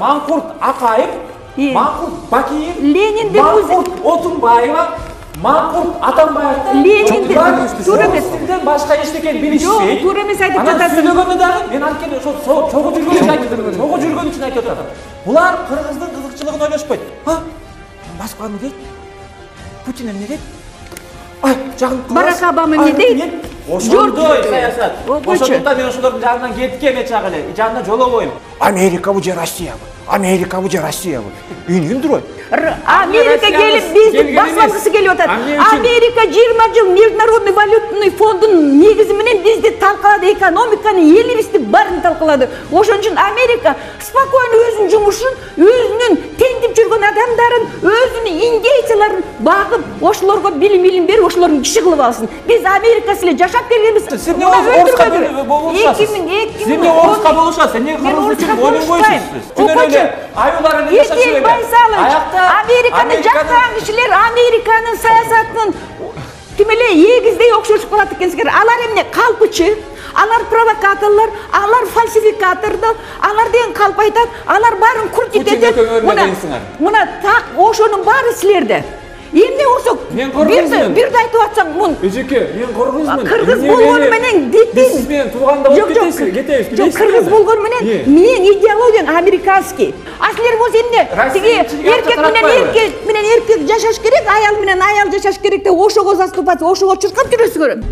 Маңқұрт Ақаев, Маңқұрт Бакиев, Маңқұрт Отынбаева, Маңқұрт Атамбаевтар сізден башқа ештекен білішпей. Тура емес айтып жатасың. Ана сөйлегені дағы, мен анкені соғы жүрген үшін айтып жатырмын. Бұлар қырғыздың қызықшылығын ойлашпайды. Москваны дейді, Путин не дейді? Барак Обама не дейді? Ошондой саясат. Ошондуктан мен ошолордун жанынан кеткем чагы эле, жанына жолобойм. Америка бу же Россия бу. Америка бу же Россия бу. Үйүндүрөт. Америка келип бизди басмакысы келип атат. Америка 20 жыл Международный валютный фонддун негизи менен бизди талкалады, экономиканы, элибизди баарын талкалады. Ошон үчүн Америка спокойно өзүнүн жумушун, өзүнүн теңдип жүргөн адамдарын, өзүнүн индейцилерин багып, ошолорго билим берип, ошолордун киши кылып алсын. Биз Америка силе жашап келгенбиз. Сиз эмне оруска болушасыз? Сиз эмне оруска болушасыз? Эмне кыргыз үчүн ойлонбойсуз? Түнөр эле аюлар эле жашап жүргөн. Американы жаккан кишилер Американын саясатынын тимеле эгиздей окшошуп калат экенсиңер. Алар эмне калпычы, алар провокаторлор, алар фальсификатордор, алар деген калп айтат, алар баарын куртит этет. Мына так ошонун баары силерде. Эмне болсо бирди айтып атсам, мун эжеке, мен кыргызмын. Кыргыз болгону менен детин. Сиз менен тууганда болуп кетесиз. Жок, кыргыз болгону менен менин идеологиям американский. А силер болсо эмне? Тиги эркек менен эркек жашаш керек, аял менен аял жашаш керек деп ошого заступаться, ошого чуркап жүрөсүңөр.